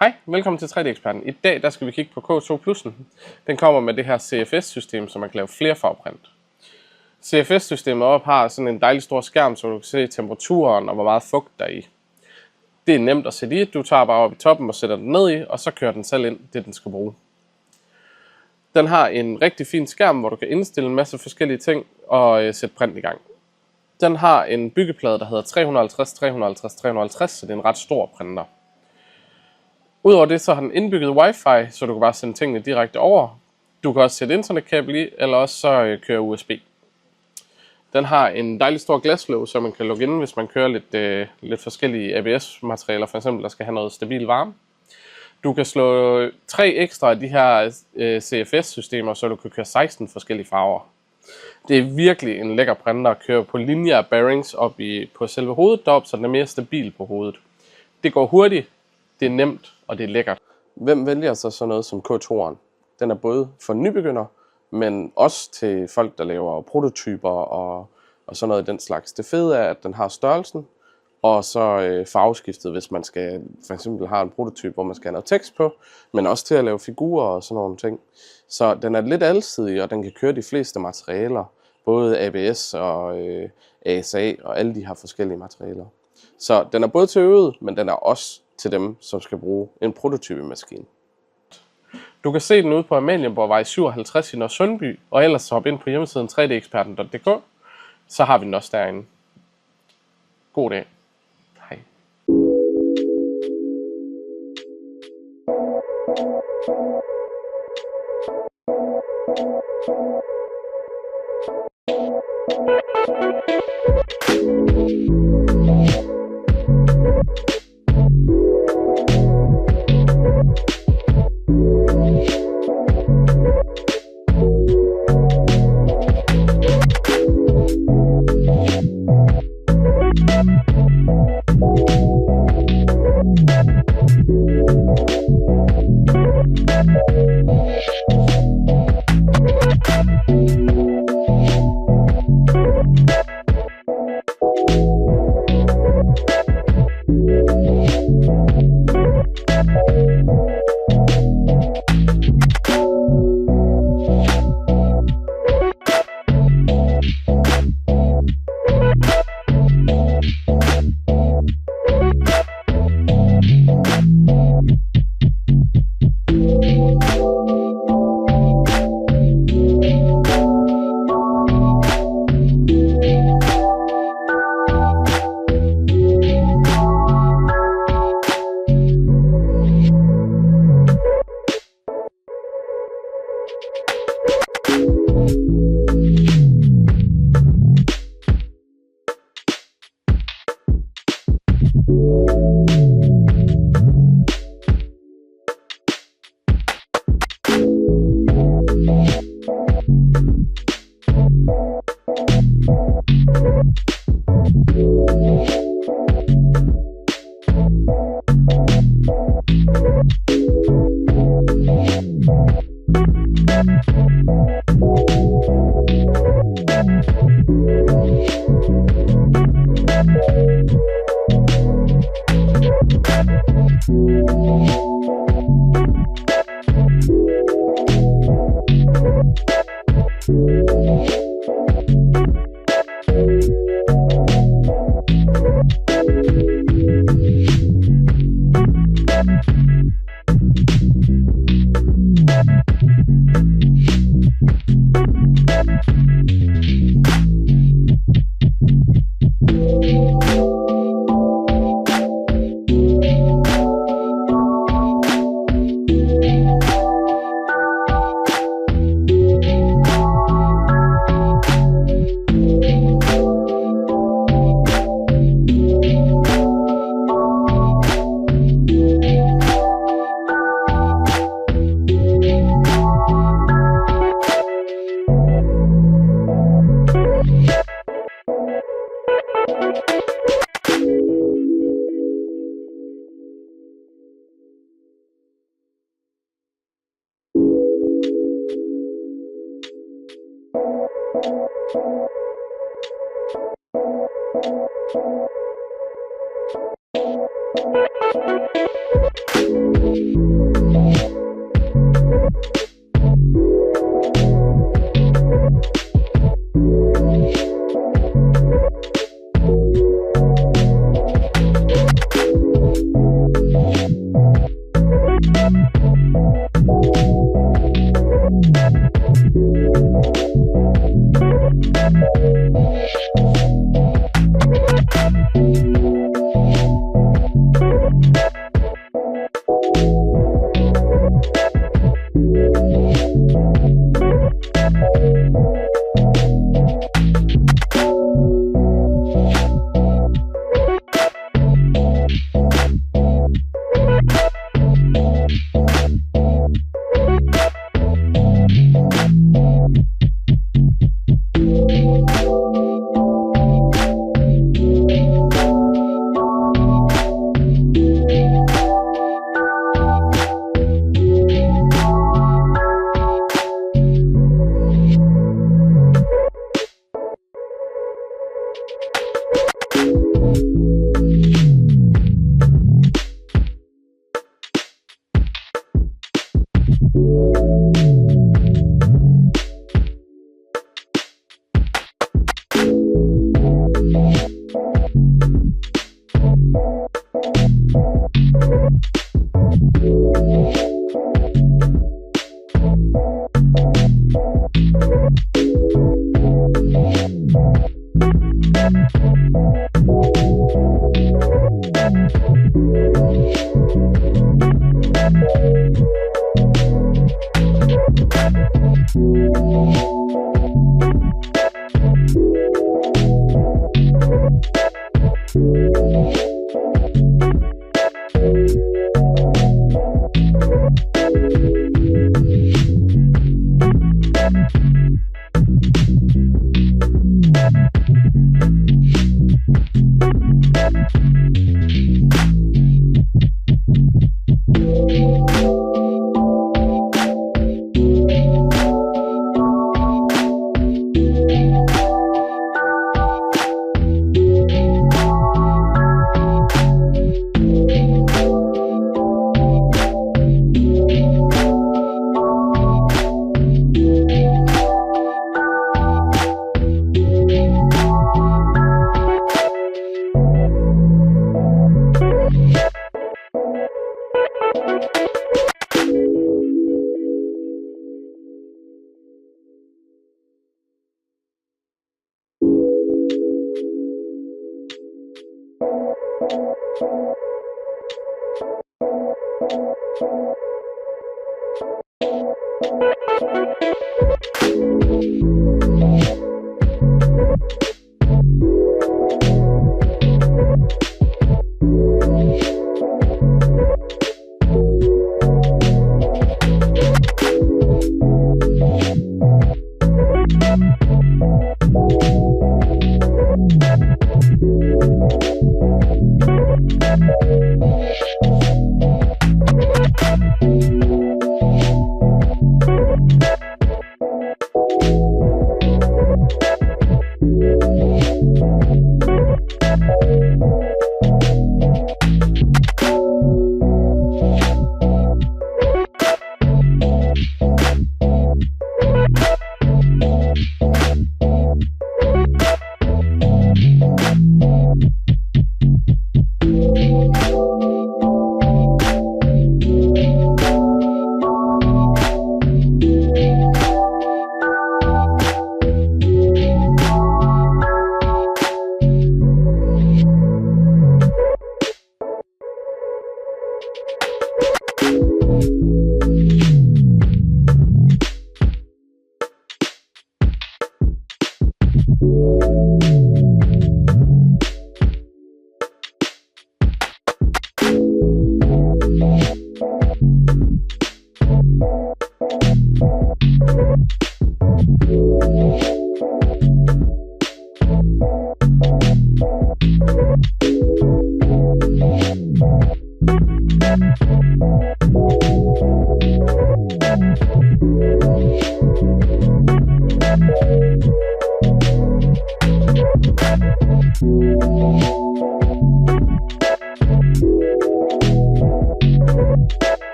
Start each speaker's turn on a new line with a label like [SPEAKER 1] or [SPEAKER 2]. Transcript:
[SPEAKER 1] Hej, velkommen til 3D-eksperten. I dag der skal vi kigge på K2 Plus'en. Den kommer med det her CFS-system, som man kan lave flerfarveprint. CFS-systemet op har sådan en dejlig stor skærm, så du kan se temperaturen og hvor meget fugt der er i. Det er nemt at sætte i. Du tager bare op i toppen og sætter den ned i, og så kører den selv ind det, den skal bruge. Den har en rigtig fin skærm, hvor du kan indstille en masse forskellige ting og sætte print i gang. Den har en byggeplade, der hedder 350 350 350, så det er en ret stor printer. Udover det, så har den indbygget wifi, så du kan bare sende tingene direkte over. Du kan også sætte internetkabel i, eller også så køre USB. Den har en dejlig stor glaslåg, så man kan logge ind, hvis man kører lidt forskellige ABS-materialer, for eksempel, der skal have noget stabil varme. Du kan slå 3 ekstra af de her CFS-systemer, så du kan køre 16 forskellige farver. Det er virkelig en lækker printer at køre på linjer bearings op på selve hovedet deroppe, så den er mere stabil på hovedet. Det går hurtigt, det er nemt, og det er lækkert. Hvem vælger så sådan noget som K2'eren? Den er både for nybegynder, men også til folk, der laver prototyper og sådan noget i den slags. Det fede er, at den har størrelsen, og så farveskiftet, hvis man skal for eksempel have en prototype, hvor man skal have noget tekst på, men også til at lave figurer og sådan nogle ting. Så den er lidt alsidig, og den kan køre de fleste materialer, både ABS og ASA og alle de her forskellige materialer. Så den er både til øvet, men den er også til dem, som skal bruge en prototypemaskine. Du kan se den ude på Amalienborgvej 57 i Nørresundby, og ellers hop ind på hjemmesiden 3deksperten.dk, så har vi den også derinde. God dag. Hej.